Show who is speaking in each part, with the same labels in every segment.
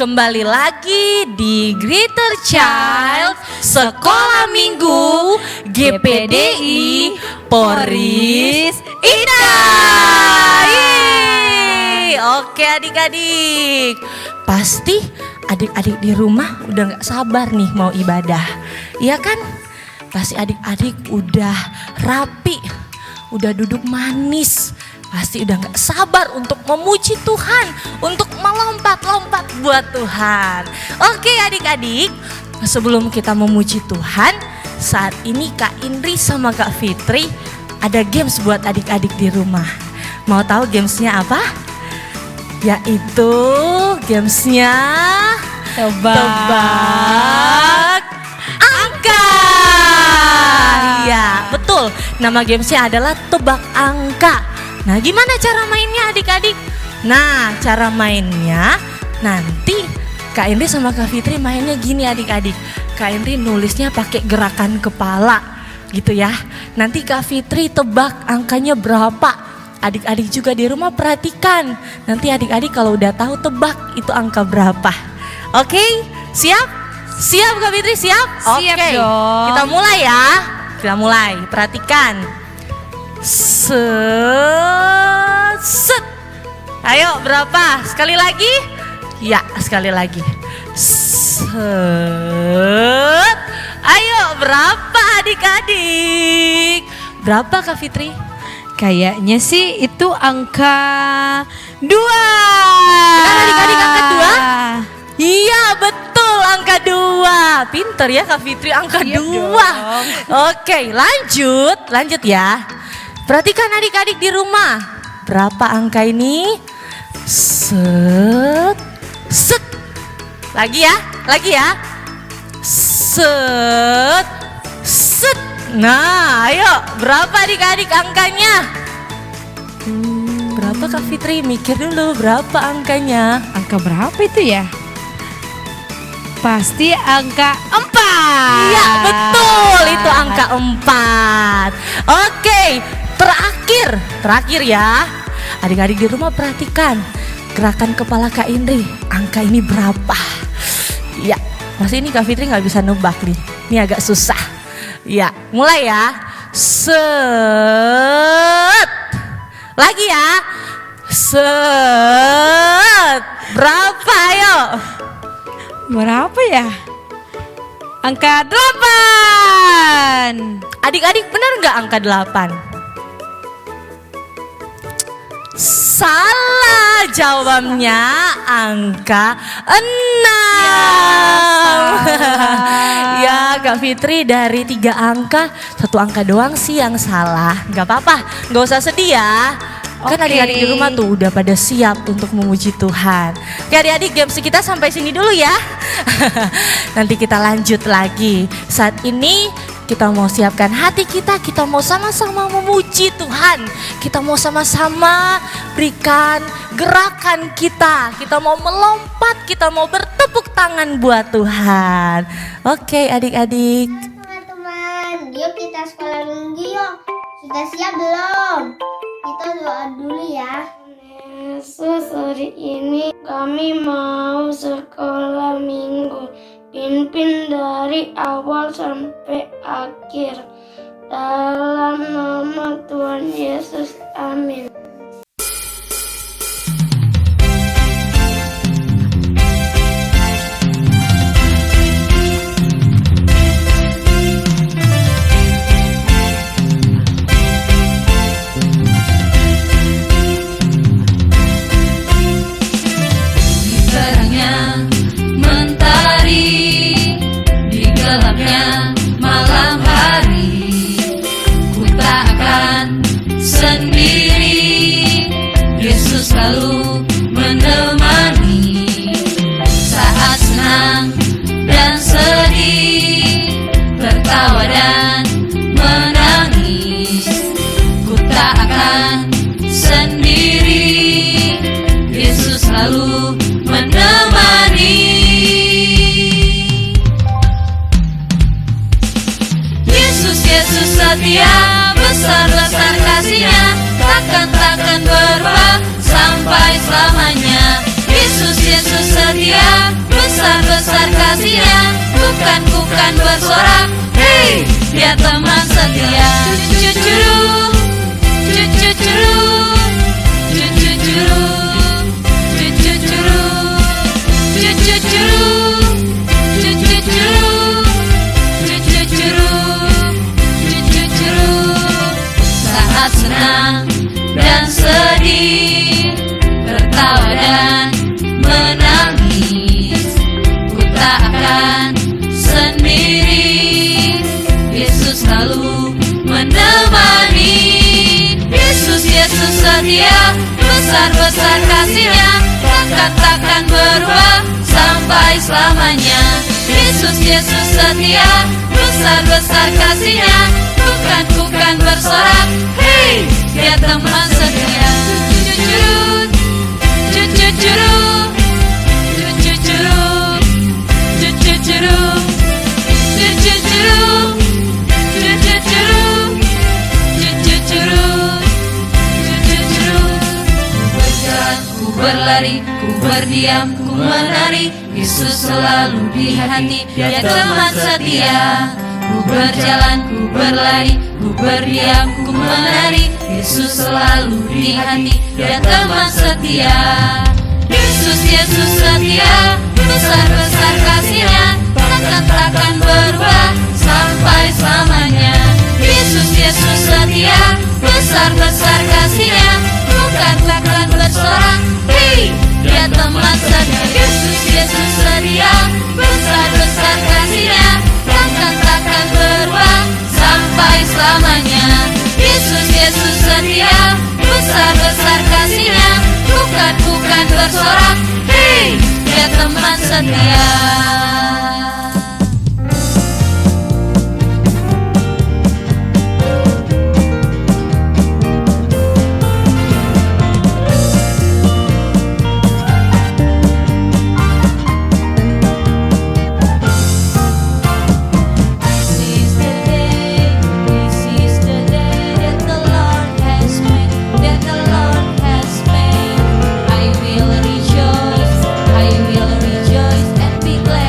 Speaker 1: kembali lagi di Greater Child Sekolah Minggu GPDI Poris Indah. Oke adik-adik, pasti adik-adik di rumah udah gak sabar nih mau ibadah, iya kan? Pasti adik-adik udah rapi, udah duduk manis, pasti udah gak sabar untuk memuji Tuhan, untuk melompat-lompat buat Tuhan. Oke adik-adik, sebelum kita memuji Tuhan, saat ini Kak Indri sama Kak Fitri ada games buat adik-adik di rumah. Mau tahu gamesnya apa? Yaitu gamesnya tebak angka. Ya betul, nama gamesnya adalah tebak angka. Nah gimana cara mainnya adik-adik? Nah cara mainnya nanti Kak Indri sama Kak Fitri mainnya gini adik-adik. Kak Indri nulisnya pakai gerakan kepala gitu ya. Nanti Kak Fitri tebak angkanya berapa. Adik-adik juga di rumah perhatikan. Nanti adik-adik kalau udah tahu tebak itu angka berapa. Oke, siap? Siap Kak Fitri, siap?
Speaker 2: Siap dong.
Speaker 1: Kita mulai ya. Kita mulai, perhatikan. Set. Ayo berapa? Sekali lagi? Ya, sekali lagi. Set. Ayo berapa adik-adik? Berapa Kak Fitri?
Speaker 2: Kayaknya sih itu angka 2.
Speaker 1: Benar adik-adik angka 2? Iya betul angka 2. Pinter ya Kak Fitri, angka 2. Oke lanjut ya. Perhatikan adik-adik di rumah. Berapa angka ini? Set. Lagi ya. Set. Nah ayo berapa adik-adik angkanya? Berapa Kak Fitri? Mikir dulu berapa angkanya?
Speaker 2: Angka berapa itu ya? Pasti angka 4.
Speaker 1: Iya betul, itu angka 4. Oke, terakhir ya. Adik-adik di rumah perhatikan gerakan kepala Kak Indri. Angka ini berapa? Ya, pasti ini Kak Fitri gak bisa nebak nih. Ini agak susah. Ya, mulai ya. Set. Lagi ya. Set. Berapa ayo?
Speaker 2: Berapa ya? Angka 8.
Speaker 1: Adik-adik benar nggak angka 8? Salah, jawabnya angka 6. Ya Kak Fitri, dari 3 angka 1 angka doang sih yang salah. Gak apa-apa, gak usah sedih ya. Kan adik-adik di rumah tuh udah pada siap untuk memuji Tuhan. Oke adik-adik, games kita sampai sini dulu ya. Nanti kita lanjut lagi. Saat ini kita mau siapkan hati kita mau sama-sama memuji Tuhan. Kita mau sama-sama berikan gerakan kita mau melompat, kita mau bertepuk tangan buat Tuhan. Oke adik-adik.
Speaker 3: Teman-teman, yuk kita sekolah minggu yuk. Sudah siap belum? Kita doa dulu ya. Yesus, hari ini kami mau sekolah minggu. Pimpin dari awal sampai akhir. Dalam nama Tuhan Yesus, amin.
Speaker 4: Selalu menemani saat senang dan sedih, tertawa dan menangis. Ku tak akan sendiri, Yesus selalu menemani. Yesus setia, besar-besar kasih-Nya, takkan berubah sampai selamanya. Yesus setia, besar-besar kasih-Nya, kukan-kukan bersorak. Hei, dia teman setia. Cucu-curu, cucu-curu, cucu-curu, cucu-curu, cucu-curu, cucu-curu, cucu-curu, cucu-curu. Saat senang dan sedih, tertawa dan menangis, ku tak akan sendiri. Yesus selalu menemani. Yesus, Yesus setia, besar-besar kasih-Nya, takkan berubah sampai selamanya. Yesus, Yesus setia, besar-besar kasih-Nya, kukan-kukan bersorak. Hei, dia teman setia. Cucu-curu, cucu-curu, cucu-curu, cucu-curu, cucu-curu, cucu-curu, cucu-curu, cucu-curu. Ku berjalan, ku berlari, ku berdiam, ku menari, Yesus selalu di hati, dia teman setia. Ku berjalan, ku berlari, ku berdiam, ku menari, Yesus selalu di hati, dia teman setia. Yesus, Yesus setia, besar-besar kasih-Nya, takkan berubah sampai selamanya. Yesus, Yesus setia, besar-besar kasih-Nya, takkan bersorak. Hei, dia teman setia. Yesus, Yesus setia, besar-besar kasih-Nya, takkan berubah sampai selamanya. Yesus, Yesus setia, besar-besar kasih-Nya, bukan bersorak. Hei, dia teman setia.
Speaker 3: Be glad.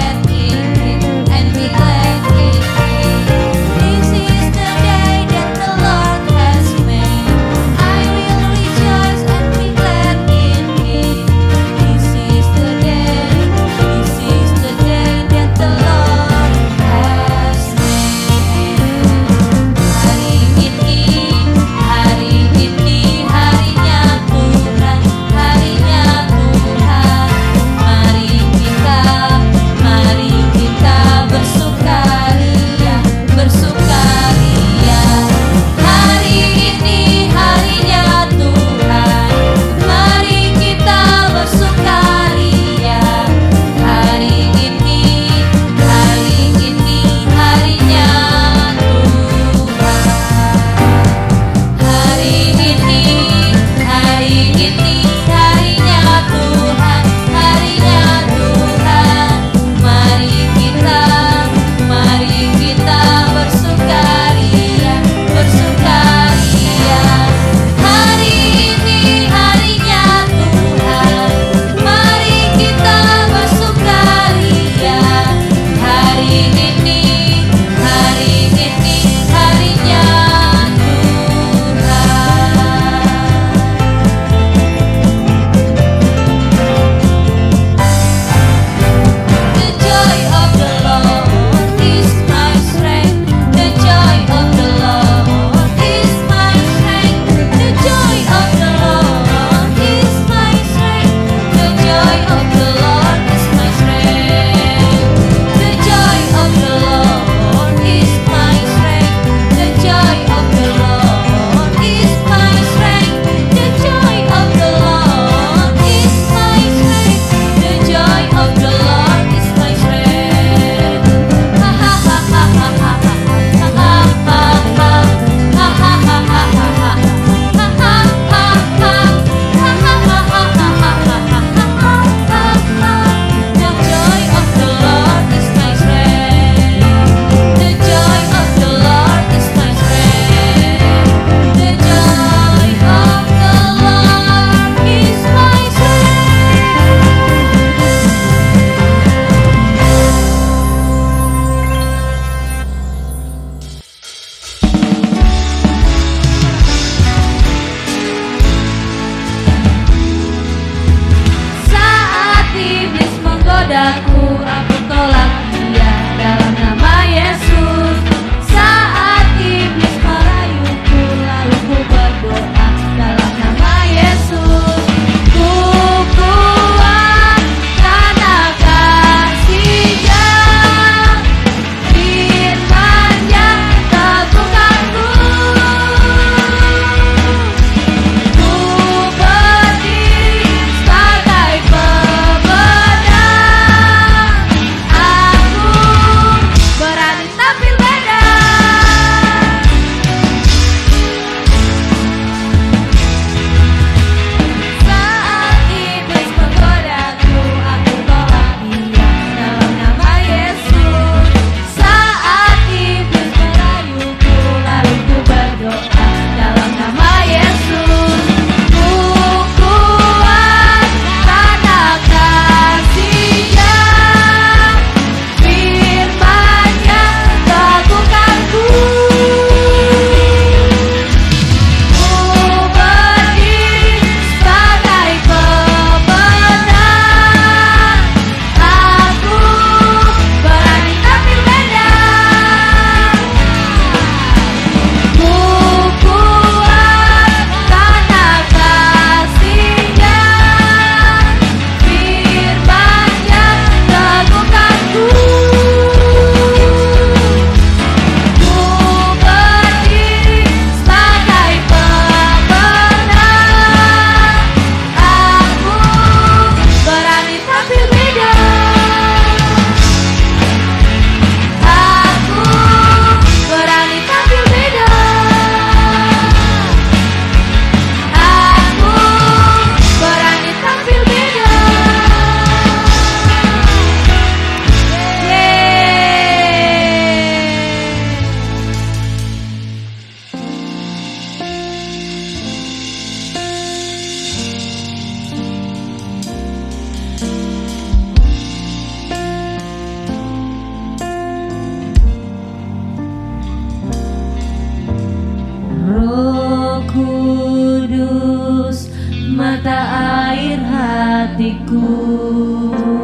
Speaker 1: Oh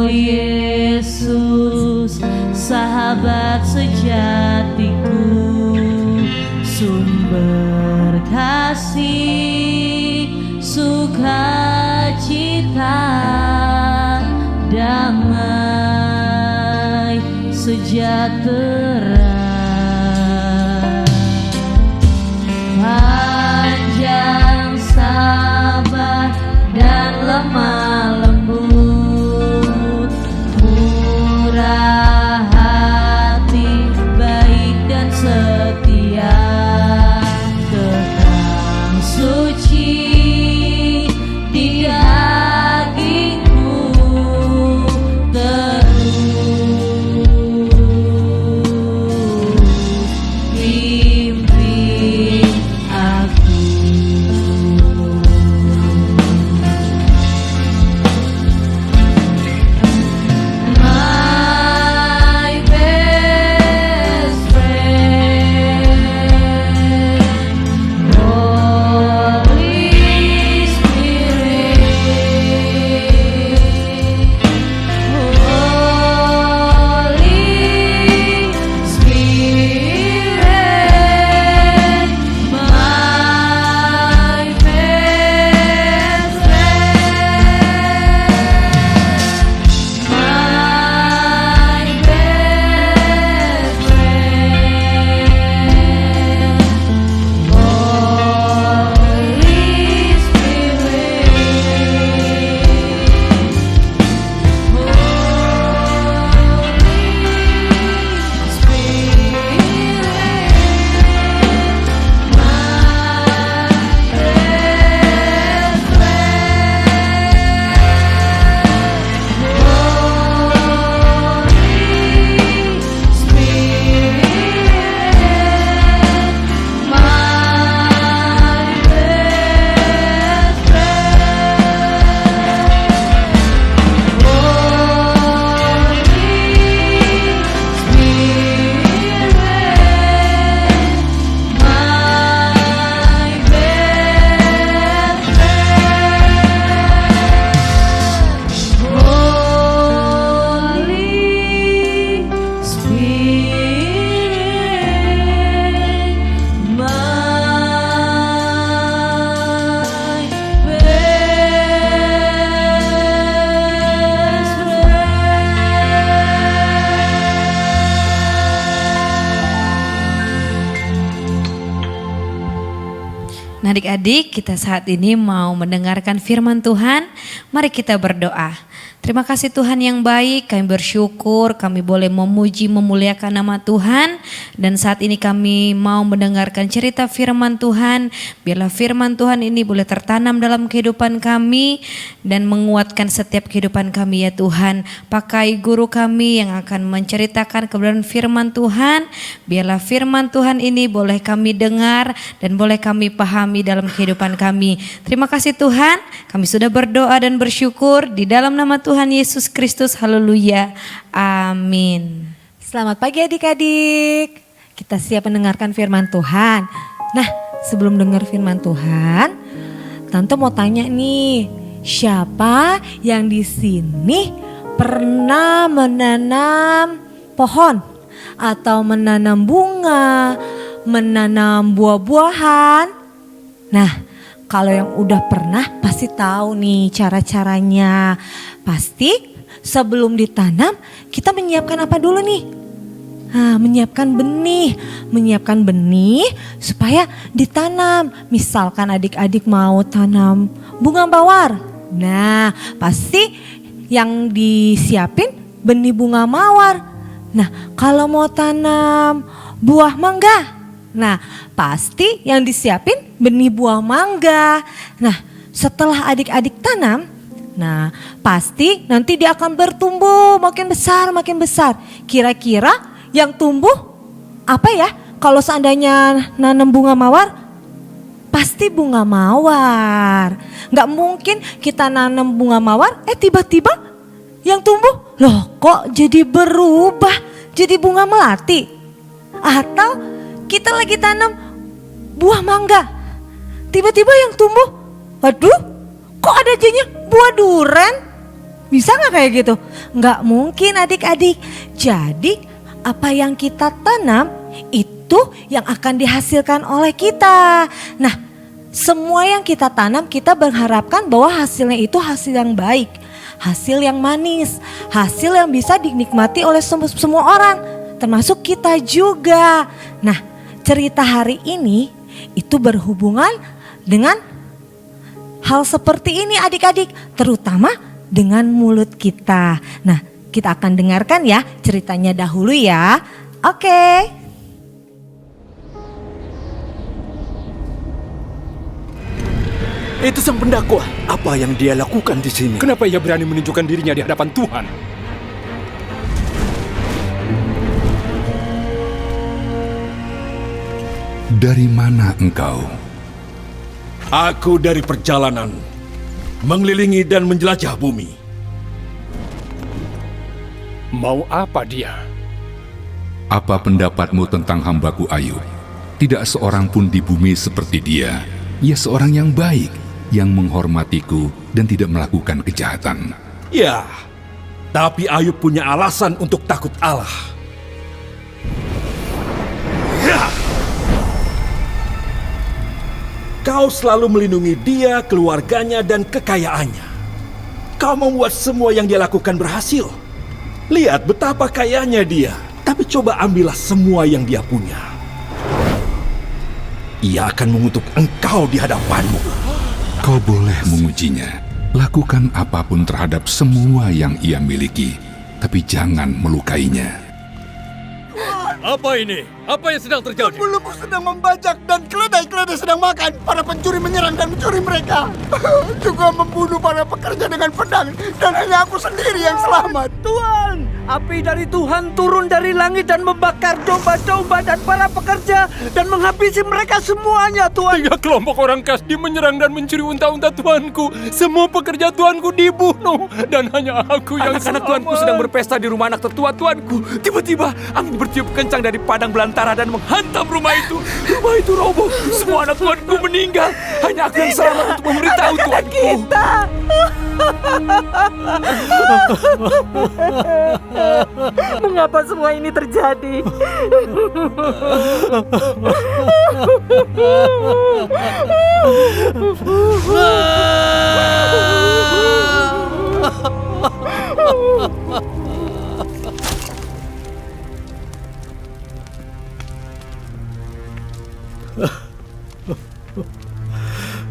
Speaker 1: Yesus, sahabat sejatiku, sumber kasih, sukacita, damai sejahtera. Panjang sabar dan lemah lembut, murah hati, baik dan setia, kekal suci di dagingku terus pimpin aku. My best friend, Holy Spirit, Holy Spirit, my best friend, my best friend, Holy
Speaker 2: Nah, adik-adik, kita saat ini mau mendengarkan firman Tuhan. Mari kita berdoa. Terima kasih Tuhan yang baik, kami bersyukur kami boleh memuji memuliakan nama Tuhan. Dan saat ini kami mau mendengarkan cerita firman Tuhan. Biarlah firman Tuhan ini boleh tertanam dalam kehidupan kami dan menguatkan setiap kehidupan kami ya Tuhan. Pakai guru kami yang akan menceritakan kebenaran firman Tuhan. Biarlah firman Tuhan ini boleh kami dengar dan boleh kami pahami dalam kehidupan kami. Terima kasih Tuhan, kami sudah berdoa dan bersyukur di dalam nama Tuhan Yesus Kristus. Haleluya. Amin.
Speaker 1: Selamat pagi adik-adik. Kita siap mendengarkan firman Tuhan. Nah, sebelum dengar firman Tuhan, Tante mau tanya nih, siapa yang di sini pernah menanam pohon atau menanam bunga, menanam buah-buahan? Nah, kalau yang udah pernah pasti tahu nih cara-caranya. Pasti sebelum ditanam kita menyiapkan apa dulu nih? Nah, menyiapkan benih supaya ditanam. Misalkan adik-adik mau tanam bunga mawar. Nah, pasti yang disiapin benih bunga mawar. Nah, kalau mau tanam buah mangga, nah pasti yang disiapin benih buah mangga. Nah, setelah adik-adik tanam, nah pasti nanti dia akan bertumbuh makin besar. Kira-kira yang tumbuh apa ya? Kalau seandainya nanam bunga mawar, pasti bunga mawar. Gak mungkin kita nanam bunga mawar, tiba-tiba yang tumbuh, loh kok jadi berubah, jadi bunga melati. Atau kita lagi tanam buah mangga, tiba-tiba yang tumbuh, waduh kok ada jadinya
Speaker 5: buah duren. Bisa nggak kayak gitu? Nggak mungkin adik-adik. Jadi apa yang kita tanam itu yang akan dihasilkan oleh kita. Nah, semua yang kita tanam kita berharapkan bahwa hasilnya itu hasil yang baik, hasil yang manis, hasil yang bisa dinikmati oleh semua orang, termasuk kita juga. Nah, cerita hari ini itu berhubungan dengan hal seperti ini adik-adik, terutama dengan mulut kita. Nah, kita akan dengarkan ya ceritanya dahulu ya. Oke.
Speaker 6: Itu sang pendakwa. Apa yang dia lakukan di sini?
Speaker 7: Kenapa ia berani menunjukkan dirinya di hadapan Tuhan?
Speaker 8: Dari mana engkau?
Speaker 6: Aku dari perjalanan mengelilingi dan menjelajah bumi.
Speaker 7: Mau apa dia?
Speaker 8: Apa pendapatmu tentang hambaku Ayub? Tidak seorang pun di bumi seperti dia. Ia seorang yang baik, yang menghormatiku dan tidak melakukan kejahatan.
Speaker 6: Ya, tapi Ayub punya alasan untuk takut Allah. Ya. Kau selalu melindungi dia, keluarganya, dan kekayaannya. Kau membuat semua yang dia lakukan berhasil. Lihat betapa kayanya dia, tapi coba ambillah semua yang dia punya. Ia akan mengutuk engkau di hadapanmu.
Speaker 8: Kau boleh mengujinya. Lakukan apapun terhadap semua yang ia miliki, tapi jangan melukainya.
Speaker 7: Apa ini? Apa yang sedang terjadi?
Speaker 6: Pembuluku sedang membajak dan keledai-keledai sedang makan. Para pencuri menyerang dan mencuri mereka. Juga membunuh para pekerja dengan pedang. Dan hanya aku sendiri yang selamat.
Speaker 9: Tuhan, api dari Tuhan turun dari langit dan membakar domba-domba dan para pekerja dan menghabisi mereka semuanya, Tuhan.
Speaker 7: 3 kelompok orang Kasdi menyerang dan mencuri unta-unta Tuanku. Semua pekerja Tuanku dibunuh dan hanya aku yang
Speaker 6: Anak-anak Tuanku sedang berpesta di rumah anak tertua Tuanku. Tiba-tiba angin bertiup kencang dari padang belantara dan menghantam rumah itu. Rumah itu roboh. Semua anak Tuanku meninggal. Hanya aku yang selamat untuk memberitahu Tuanku.
Speaker 9: Mengapa semua ini terjadi?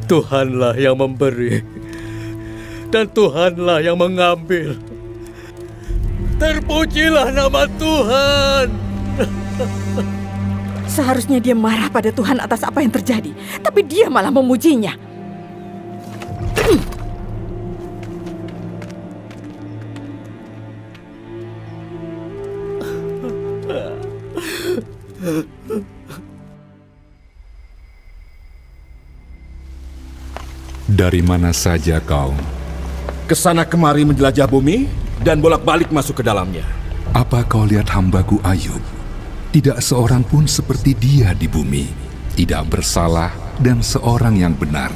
Speaker 9: Tuhanlah yang memberi dan Tuhanlah yang mengambil. Terpujilah nama Tuhan.
Speaker 10: Seharusnya dia marah pada Tuhan atas apa yang terjadi, tapi dia malah memujinya.
Speaker 8: Dari mana saja kau?
Speaker 6: Kesana kemari menjelajah bumi dan bolak-balik masuk ke dalamnya.
Speaker 8: Apa kau lihat hambaku Ayub? Tidak seorang pun seperti dia di bumi. Tidak bersalah dan seorang yang benar.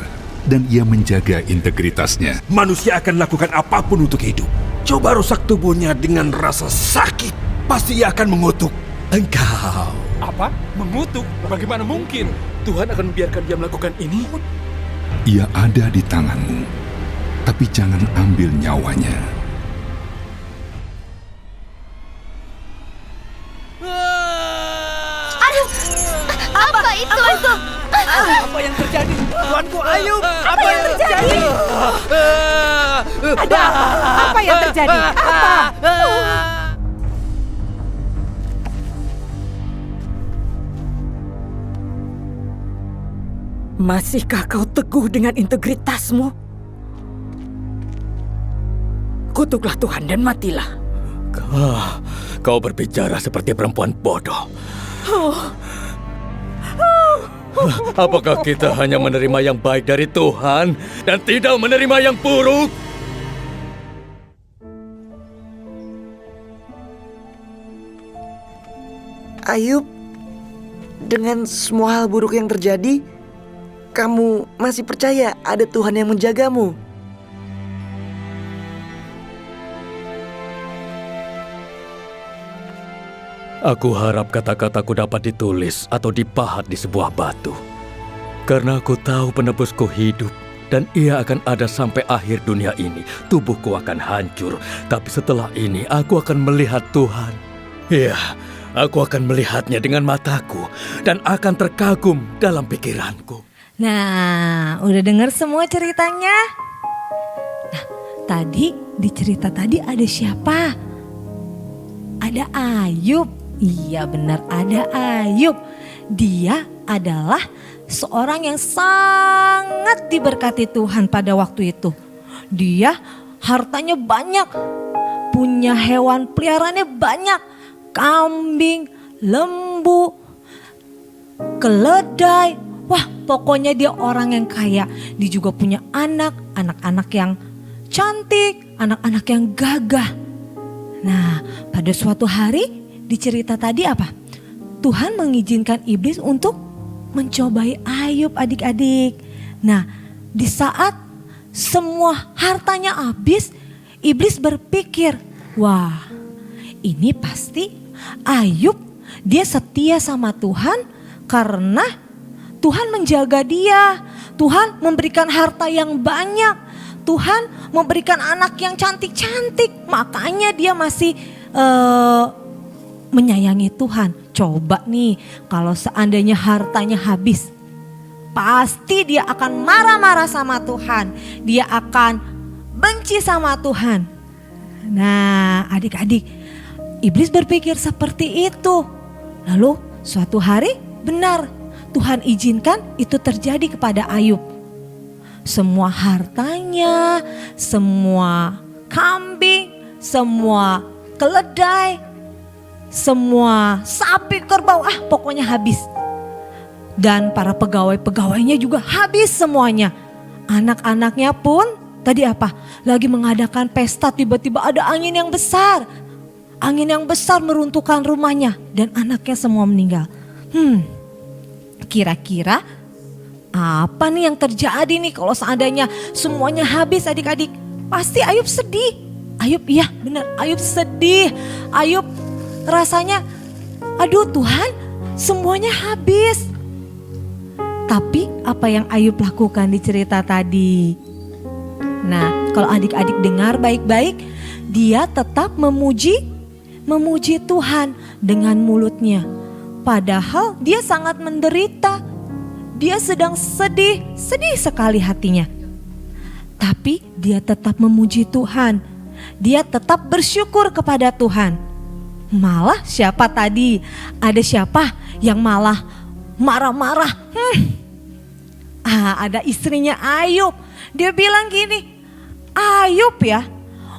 Speaker 8: Dan ia menjaga integritasnya.
Speaker 6: Manusia akan lakukan apapun untuk hidup. Coba rusak tubuhnya dengan rasa sakit. Pasti ia akan mengutuk engkau.
Speaker 7: Apa? Mengutuk? Bagaimana mungkin?
Speaker 6: Tuhan akan membiarkan dia melakukan ini?
Speaker 8: Ia ada di tanganmu, tapi jangan ambil nyawanya.
Speaker 3: Aduh, apa itu?
Speaker 9: Apa yang terjadi? Tuanku Ayub, apa yang terjadi?
Speaker 10: Ada apa? Apa yang terjadi? Apa? Masihkah kau teguh dengan integritasmu? Kutuklah Tuhan dan matilah.
Speaker 9: Kau berbicara seperti perempuan bodoh. Apakah kita hanya menerima yang baik dari Tuhan dan tidak menerima yang buruk?
Speaker 11: Ayub, dengan semua hal buruk yang terjadi, kamu masih percaya ada Tuhan yang menjagamu?
Speaker 7: Aku harap kata-kataku dapat ditulis atau dipahat di sebuah batu. Karena aku tahu penebusku hidup dan ia akan ada sampai akhir dunia ini. Tubuhku akan hancur, tapi setelah ini aku akan melihat Tuhan. Ya, aku akan melihatnya dengan mataku dan akan terkagum dalam pikiranku.
Speaker 5: Nah, udah dengar semua ceritanya? Nah, tadi di cerita tadi ada siapa? Ada Ayub. Iya benar, ada Ayub. Dia adalah seorang yang sangat diberkati Tuhan pada waktu itu. Dia hartanya banyak, punya hewan peliharaannya banyak. Kambing, lembu, keledai. Wah, pokoknya dia orang yang kaya. Dia juga punya anak-anak yang cantik, anak-anak yang gagah. Nah, pada suatu hari di cerita tadi apa? Tuhan mengizinkan iblis untuk mencobai Ayub, adik-adik. Nah, di saat semua hartanya habis, iblis berpikir, wah, ini pasti Ayub dia setia sama Tuhan karena Tuhan menjaga dia. Tuhan memberikan harta yang banyak. Tuhan memberikan anak yang cantik-cantik. Makanya dia masih menyayangi Tuhan. Coba nih kalau seandainya hartanya habis, pasti dia akan marah-marah sama Tuhan. Dia akan benci sama Tuhan. Nah, adik-adik, iblis berpikir seperti itu. Lalu suatu hari benar Tuhan izinkan itu terjadi kepada Ayub. Semua hartanya, semua kambing, semua keledai, semua sapi, kerbau, pokoknya habis. Dan para pegawai-pegawainya juga habis semuanya. Anak-anaknya pun tadi apa? Lagi mengadakan pesta, tiba-tiba ada angin yang besar. Angin yang besar meruntuhkan rumahnya dan anaknya semua meninggal. Kira-kira apa nih yang terjadi nih kalau seandainya semuanya habis, adik-adik? Pasti Ayub sedih. Ayub, iya benar, Ayub sedih. Ayub rasanya, aduh Tuhan, semuanya habis. Tapi apa yang Ayub lakukan di cerita tadi? Nah, kalau adik-adik dengar baik-baik, dia tetap memuji Tuhan dengan mulutnya. Padahal dia sangat menderita. Dia sedang sedih sekali hatinya. Tapi dia tetap memuji Tuhan. Dia tetap bersyukur kepada Tuhan. Malah siapa tadi? Ada siapa yang malah marah-marah? Ada istrinya Ayub. Dia bilang gini, Ayub ya,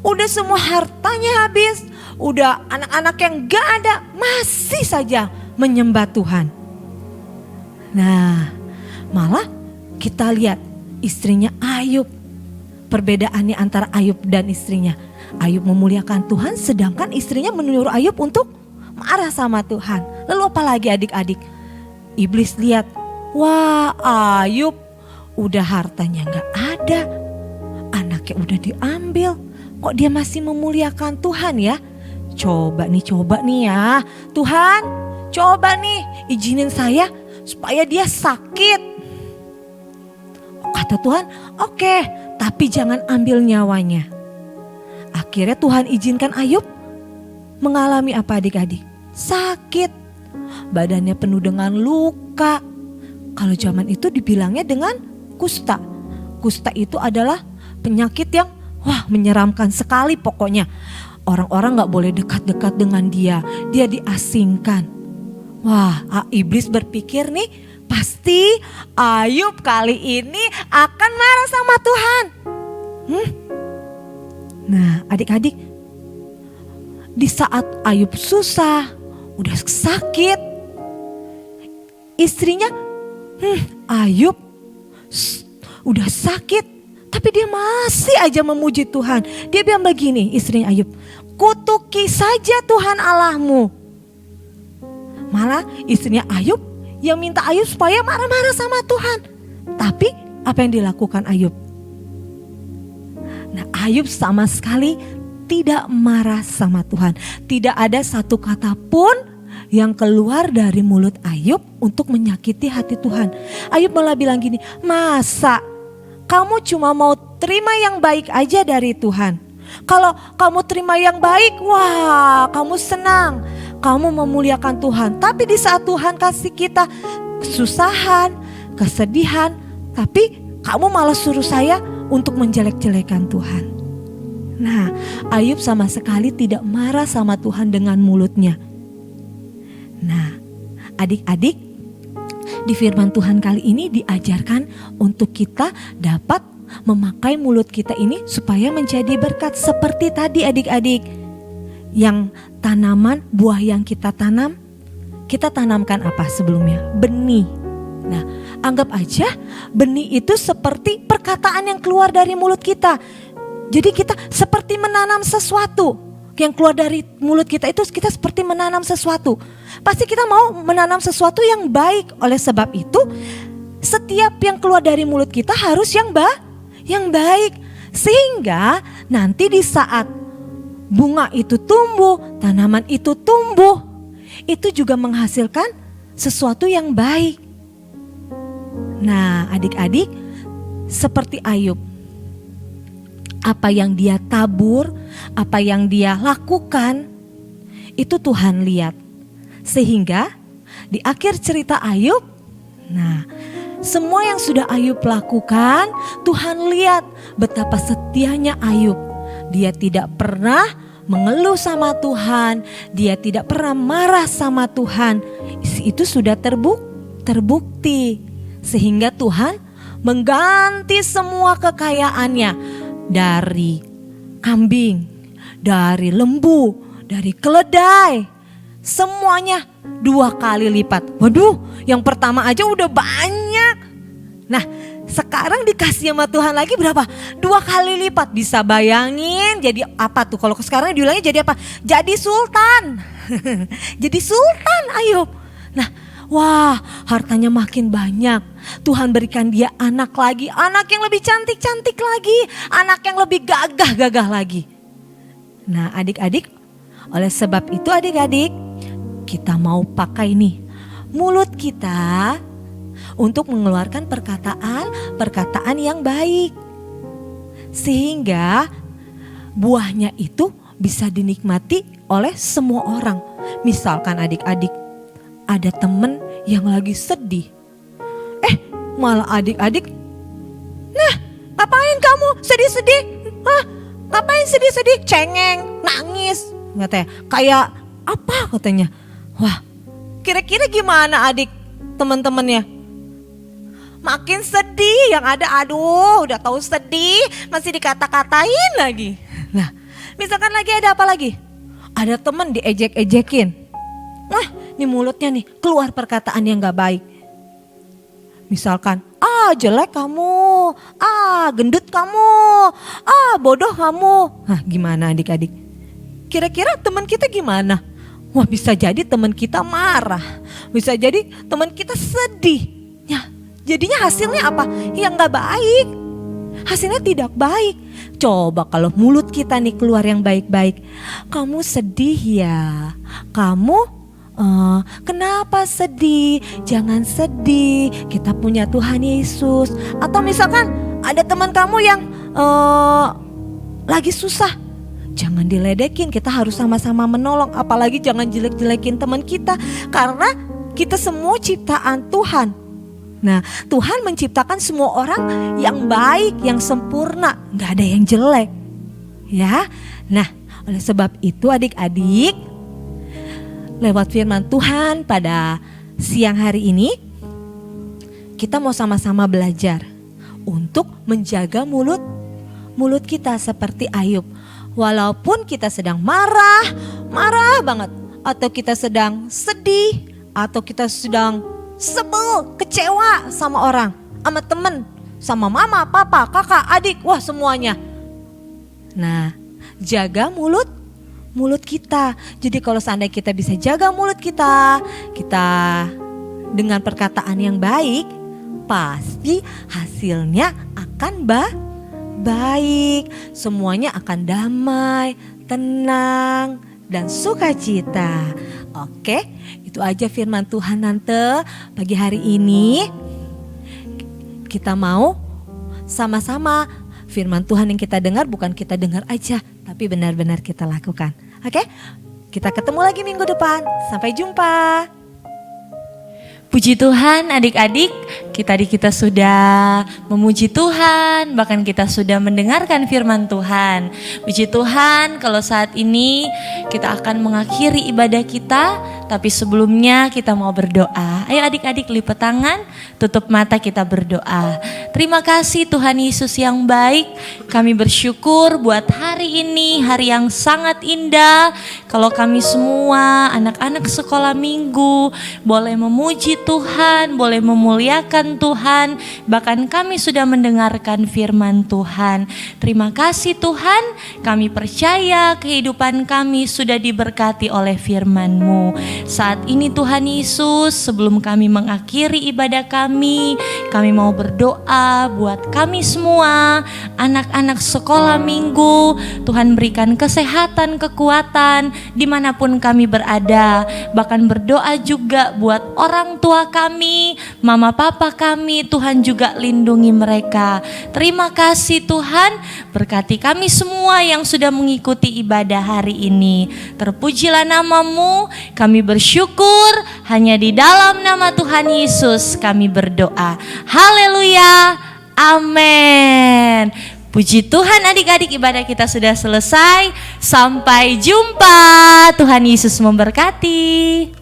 Speaker 5: udah semua hartanya habis, udah anak-anak yang gak ada, masih saja menyembah Tuhan. Nah, malah kita lihat istrinya Ayub. Perbedaannya antara Ayub dan istrinya. Ayub memuliakan Tuhan, sedangkan istrinya menyuruh Ayub untuk marah sama Tuhan. Lalu apa lagi adik-adik? Iblis lihat, wah Ayub udah hartanya gak ada, anaknya udah diambil, kok dia masih memuliakan Tuhan ya? Coba nih ya, Tuhan coba nih izinin saya supaya dia sakit. Kata Tuhan, oke, tapi jangan ambil nyawanya. Akhirnya Tuhan izinkan Ayub mengalami apa adik-adik? Sakit. Badannya penuh dengan luka. Kalau zaman itu dibilangnya dengan kusta. Kusta itu adalah penyakit yang menyeramkan sekali pokoknya. Orang-orang gak boleh dekat-dekat dengan dia. Dia diasingkan. Wah, iblis berpikir nih, pasti Ayub kali ini akan marah sama Tuhan. Nah adik-adik, di saat Ayub susah, udah sakit, istrinya, Ayub udah sakit, tapi dia masih aja memuji Tuhan. Dia bilang begini, istrinya Ayub, kutuki saja Tuhan Allahmu. Malah istrinya Ayub yang minta Ayub supaya marah-marah sama Tuhan. Tapi apa yang dilakukan Ayub? Nah, Ayub sama sekali tidak marah sama Tuhan. Tidak ada satu kata pun yang keluar dari mulut Ayub untuk menyakiti hati Tuhan. Ayub malah bilang gini, masa kamu cuma mau terima yang baik aja dari Tuhan? Kalau kamu terima yang baik, wah kamu senang, kamu memuliakan Tuhan. Tapi di saat Tuhan kasih kita kesusahan, kesedihan, tapi kamu malah suruh saya untuk menjelek-jelekan Tuhan. Nah, Ayub sama sekali tidak marah sama Tuhan dengan mulutnya. Nah, adik-adik, di firman Tuhan kali ini diajarkan untuk kita dapat memakai mulut kita ini supaya menjadi berkat. Seperti tadi adik-adik, yang tanaman, buah yang kita tanamkan apa sebelumnya? Benih. Nah, anggap aja benih itu seperti perkataan yang keluar dari mulut kita. Jadi kita seperti menanam sesuatu. Yang keluar dari mulut kita itu kita seperti menanam sesuatu. Pasti kita mau menanam sesuatu yang baik. Oleh sebab itu setiap yang keluar dari mulut kita harus yang baik. Sehingga nanti di saat bunga itu tumbuh, tanaman itu tumbuh, itu juga menghasilkan sesuatu yang baik. Nah, adik-adik, seperti Ayub, apa yang dia tabur, apa yang dia lakukan, itu Tuhan lihat. Sehingga di akhir cerita Ayub, nah semua yang sudah Ayub lakukan, Tuhan lihat betapa setianya Ayub. Dia tidak pernah mengeluh sama Tuhan, dia tidak pernah marah sama Tuhan. Itu sudah terbukti. Sehingga Tuhan mengganti semua kekayaannya. Dari kambing, dari lembu, dari keledai, semuanya 2 kali lipat. Waduh, yang pertama aja udah banyak. Nah, sekarang dikasih sama Tuhan lagi berapa? 2 kali lipat. Bisa bayangin jadi apa tuh? Kalau sekarang diulangnya jadi apa? Jadi sultan. Jadi sultan Ayub. Nah, wah, hartanya makin banyak. Tuhan berikan dia anak lagi, anak yang lebih cantik-cantik lagi, anak yang lebih gagah-gagah lagi. Nah, adik-adik, oleh sebab itu adik-adik, kita mau pakai nih mulut kita untuk mengeluarkan perkataan yang baik. Sehingga buahnya itu bisa dinikmati oleh semua orang. Misalkan adik-adik, ada temen yang lagi sedih. Malah adik-adik, nah ngapain kamu sedih-sedih? Hah, ngapain sedih-sedih? Cengeng, nangis. Katanya, kayak apa katanya? Wah, kira-kira gimana adik teman-temannya? Makin sedih, yang ada aduh udah tahu sedih masih dikata-katain lagi. Nah, misalkan lagi ada apa lagi? Ada teman diejek-ejekin. Wah, ini mulutnya nih keluar perkataan yang gak baik. Misalkan, jelek kamu, gendut kamu, bodoh kamu. Nah, gimana adik-adik? Kira-kira teman kita gimana? Wah, bisa jadi teman kita marah, bisa jadi teman kita sedih. Ya, jadinya hasilnya apa? Yang gak baik. Hasilnya tidak baik. Coba kalau mulut kita nih keluar yang baik-baik. Kamu sedih ya? Kamu kenapa sedih? Jangan sedih, kita punya Tuhan Yesus. Atau misalkan ada teman kamu yang lagi susah, jangan diledekin, kita harus sama-sama menolong. Apalagi jangan jelek-jelekin teman kita, karena kita semua ciptaan Tuhan. Nah, Tuhan menciptakan semua orang yang baik, yang sempurna, gak ada yang jelek. Ya, nah oleh sebab itu adik-adik, lewat firman Tuhan pada siang hari ini, kita mau sama-sama belajar untuk menjaga mulut kita seperti Ayub. Walaupun kita sedang marah banget, atau kita sedang sedih, atau kita sedang sebel, kecewa sama orang, sama temen, sama mama, papa, kakak, adik, wah semuanya. Nah, jaga mulut kita. Jadi kalau seandainya kita bisa jaga mulut kita dengan perkataan yang baik, pasti hasilnya akan baik. Semuanya akan damai, tenang, dan sukacita. Oke, Itu aja firman Tuhan Tante pagi hari ini. Kita mau sama-sama firman Tuhan yang kita dengar bukan kita dengar aja, tapi benar-benar kita lakukan. Oke? Kita ketemu lagi minggu depan. Sampai jumpa.
Speaker 1: Puji Tuhan adik-adik, kita sudah memuji Tuhan, bahkan kita sudah mendengarkan firman Tuhan. Puji Tuhan kalau saat ini kita akan mengakhiri ibadah kita, tapi sebelumnya kita mau berdoa. Ayo adik-adik lipat tangan, tutup mata kita berdoa. Terima kasih Tuhan Yesus yang baik, kami bersyukur buat hari ini, hari yang sangat indah. Kalau kami semua anak-anak sekolah minggu boleh memuji Tuhan, boleh memuliakan Tuhan, bahkan kami sudah mendengarkan firman Tuhan. Terima kasih Tuhan, kami percaya kehidupan kami sudah diberkati oleh firman-Mu. Saat ini Tuhan Yesus, sebelum kami mengakhiri ibadah kami mau berdoa buat kami semua, anak-anak sekolah minggu. Tuhan berikan kesehatan, kekuatan dimanapun kami berada. Bahkan berdoa juga buat orang tua kami, mama papa kami, Tuhan juga lindungi mereka. Terima kasih Tuhan, berkati kami semua yang sudah mengikuti ibadah hari ini. Terpujilah nama-Mu, kami bersyukur hanya di dalam nama Tuhan Yesus kami berdoa. Haleluya, amin. Puji Tuhan adik-adik, ibadah kita sudah selesai. Sampai jumpa, Tuhan Yesus memberkati.